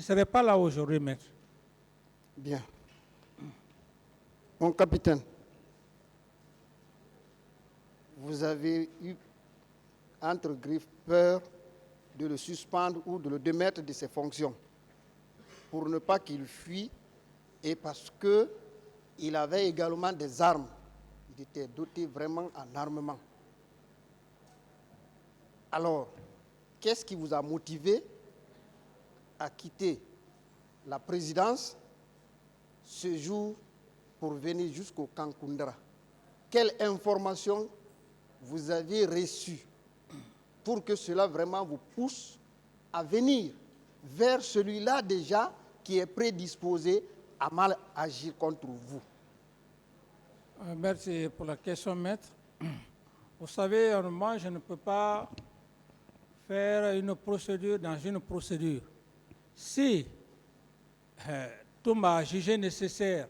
serais pas là aujourd'hui, maître. Bien. Mon capitaine, vous avez eu, entre griffes, peur de le suspendre ou de le démettre de ses fonctions pour ne pas qu'il fuit et parce qu'il avait également des armes. Il était doté vraiment en armement. Alors, qu'est-ce qui vous a motivé à quitter la présidence ce jour pour venir jusqu'au camp Koundara? Quelle information vous avez reçue pour que cela vraiment vous pousse à venir vers celui-là déjà qui est prédisposé à mal agir contre vous? Merci pour la question, maître. Vous savez, moi, je ne peux pas faire une procédure dans une procédure. Si Toumba a jugé nécessaire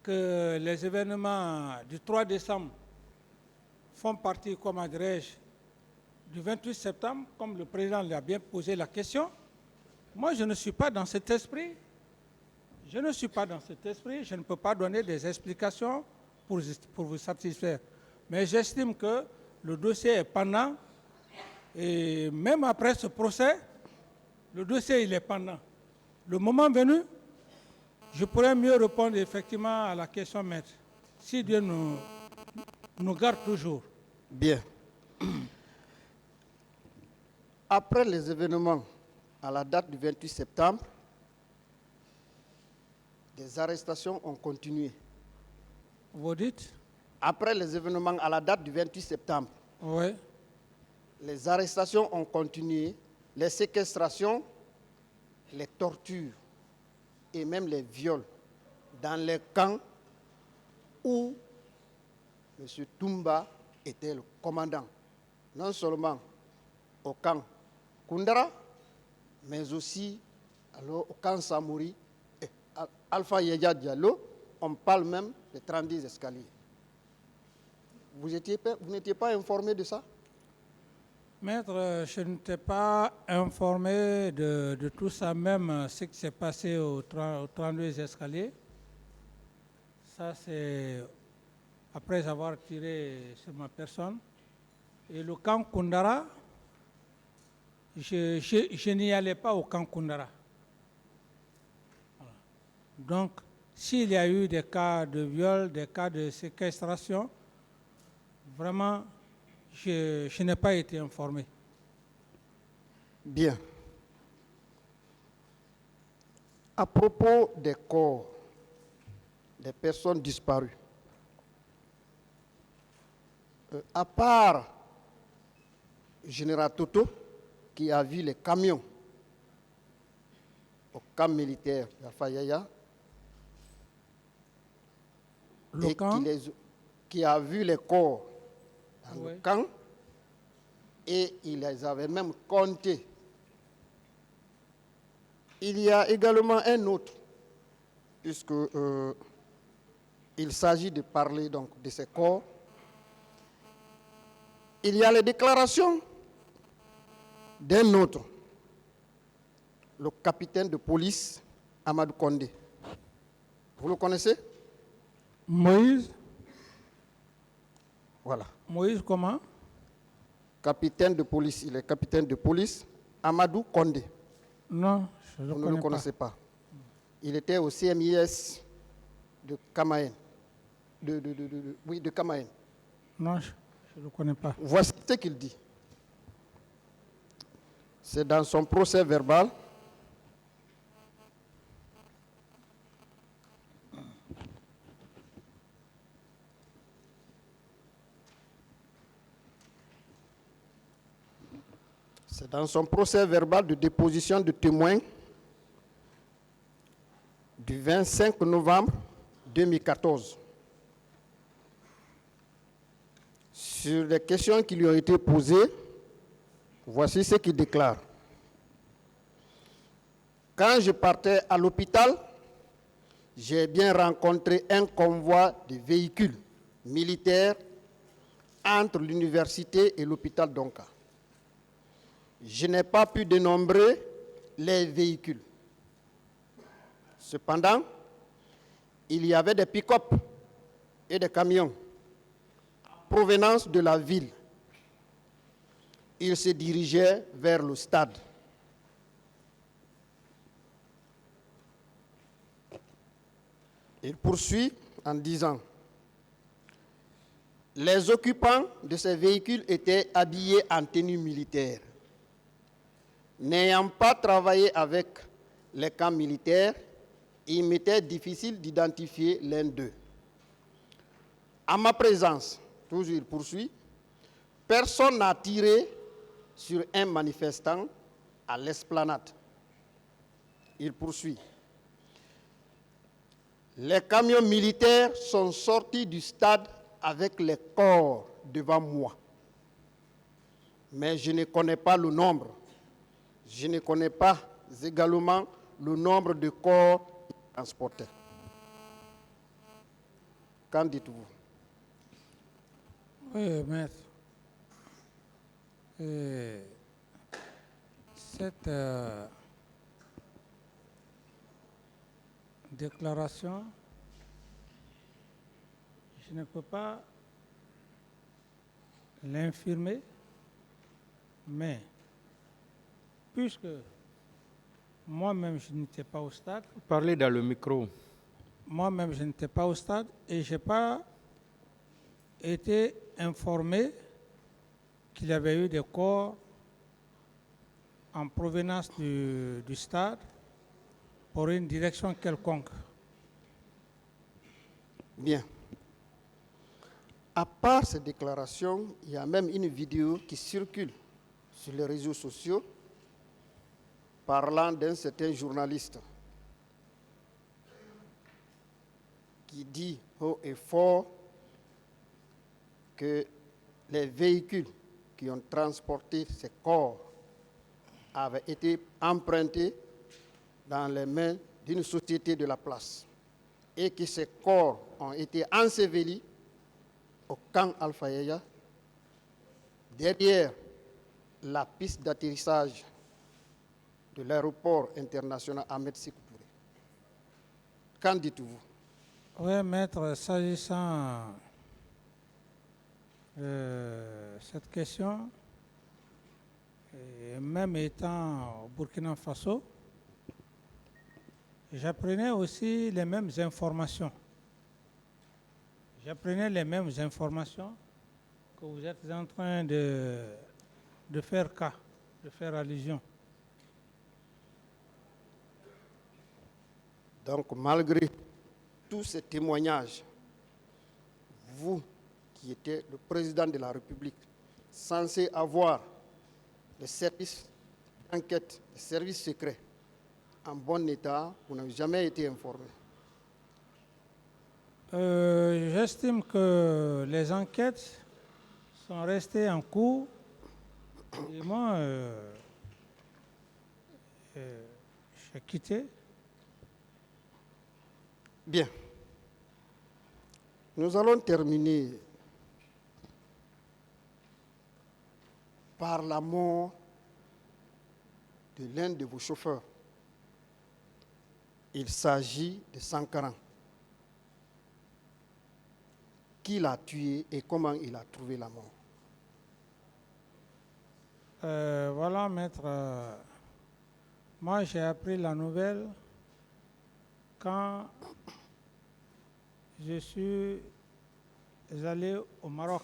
que les événements du 3 décembre font partie, comment dirais-je, du 28 septembre, comme le président l'a bien posé la question, moi, je ne suis pas dans cet esprit. Je ne suis pas dans cet esprit. Je ne peux pas donner des explications pour vous satisfaire. Mais j'estime que le dossier est pendant. Et même après ce procès, le dossier il est pendant. Le moment venu, je pourrais mieux répondre effectivement à la question, maître. Si Dieu nous garde toujours. Bien. Après les événements à la date du 28 septembre, des arrestations ont continué. Vous dites? Après les événements à la date du 28 septembre, oui. Les arrestations ont continué, les séquestrations, les tortures et même les viols dans les camps où M. Toumba était le commandant, non seulement au camp Koundara, mais aussi alors, au camp Samouri et Alpha Yaya Diallo. On parle même des 30 escaliers. Vous n'étiez pas informé de ça? Maître, je n'étais pas informé de tout ça, même ce qui s'est passé au 32 escaliers. Ça, c'est après avoir tiré sur ma personne. Et le camp Koundara, je n'y allais pas au camp Koundara. Voilà. Donc, s'il y a eu des cas de viol, des cas de séquestration, vraiment, je n'ai pas été informé. Bien. À propos des corps des personnes disparues, à part Général Toto, qui a vu les camions au camp militaire d'Alpha Yaya, et qui a vu les corps dans le camp, et il les avait même comptés. Il y a également un autre, puisque il s'agit de parler donc de ces corps. Il y a les déclarations d'un autre, le capitaine de police Amadou Kondé. Vous le connaissez? Moïse. Voilà. Moïse comment? Capitaine de police, il est capitaine de police Amadou Kondé. Non, je Vous ne le connaissez pas. Il était au CMIS de Kamaen. Oui, de Kamaen. Non, je ne le connais pas. Voici ce qu'il dit. C'est dans son procès verbal. C'est dans son procès verbal de déposition de témoins du 25 novembre 2014. Sur les questions qui lui ont été posées, voici ce qu'il déclare. Quand je partais à l'hôpital, j'ai bien rencontré un convoi de véhicules militaires entre l'université et l'hôpital d'Onka. Je n'ai pas pu dénombrer les véhicules. Cependant, il y avait des pick-up et des camions en provenance de la ville. Ils se dirigeaient vers le stade. Il poursuit en disant: les occupants de ces véhicules étaient habillés en tenue militaire. N'ayant pas travaillé avec les camps militaires, il m'était difficile d'identifier l'un d'eux. À ma présence, toujours il poursuit, personne n'a tiré sur un manifestant à l'esplanade. Il poursuit. Les camions militaires sont sortis du stade avec les corps devant moi. Mais je ne connais pas le nombre. Je ne connais pas également le nombre de corps transportés. Qu'en dites-vous? Oui, maître. Cette déclaration, je ne peux pas l'infirmer, mais puisque moi-même je n'étais pas au stade, Parlez dans le micro. moi-même je n'étais pas au stade et je n'ai pas été informé qu'il y avait eu des corps en provenance du stade pour une direction quelconque. Bien. À part ces déclarations, il y a même une vidéo qui circule sur les réseaux sociaux parlant d'un certain journaliste qui dit haut et fort que les véhicules qui ont transporté ces corps avaient été empruntés dans les mains d'une société de la place et que ces corps ont été ensevelis au camp Alpha Yaya, derrière la piste d'atterrissage de l'aéroport international Ahmed Sékou Touré. Qu'en dites-vous? Oui, maître, s'agissant de cette question, et même étant au Burkina Faso, j'apprenais aussi les mêmes informations. J'apprenais les mêmes informations que vous êtes en train de faire cas, de faire allusion. Donc, malgré tous ces témoignages, vous qui étiez le président de la République, censé avoir des services d'enquête, des services secrets en bon état, vous n'avez jamais été informé. J'estime que les enquêtes sont restées en cours et moi, j'ai quitté. Bien. Nous allons terminer par la mort de l'un de vos chauffeurs. Il s'agit de Sankaran. Qui l'a tué et comment il a trouvé la mort? Voilà, maître. Moi, j'ai appris la nouvelle quand je suis allé au Maroc.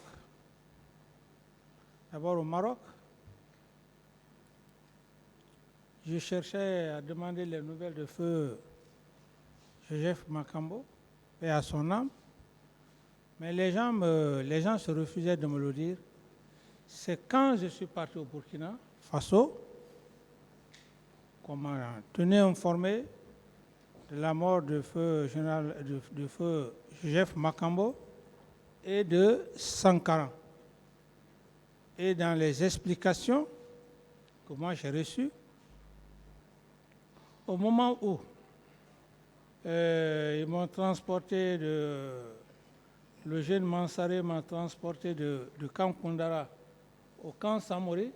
D'abord au Maroc, je cherchais à demander les nouvelles de feu Joseph Makambo, et à son âme, mais les gens se refusaient de me le dire. C'est quand je suis parti au Burkina Faso qu'on m'a tenu informé de la mort de feu Joseph Makambo et de Sankaran. Et dans les explications que moi j'ai reçues, au moment où ils m'ont transporté le jeune Mansaré m'a transporté du camp Koundara au camp Samori,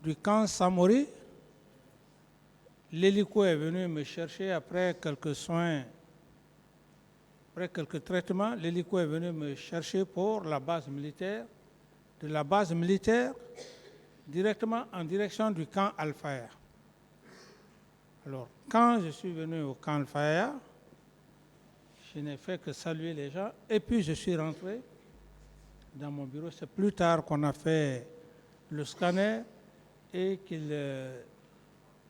du camp Samori l'hélico est venu me chercher après quelques soins, après quelques traitements. L'hélico est venu me chercher pour la base militaire. De la base militaire, directement en direction du camp Al-Faya. Alors, quand je suis venu au camp Al-Faya, je n'ai fait que saluer les gens et puis je suis rentré dans mon bureau. C'est plus tard qu'on a fait le scanner et qu'il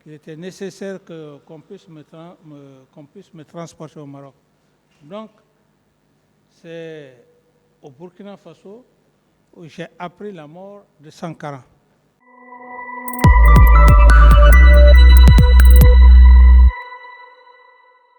était nécessaire qu'on puisse me transporter au Maroc. Donc, c'est au Burkina Faso où j'ai appris la mort de Sankara.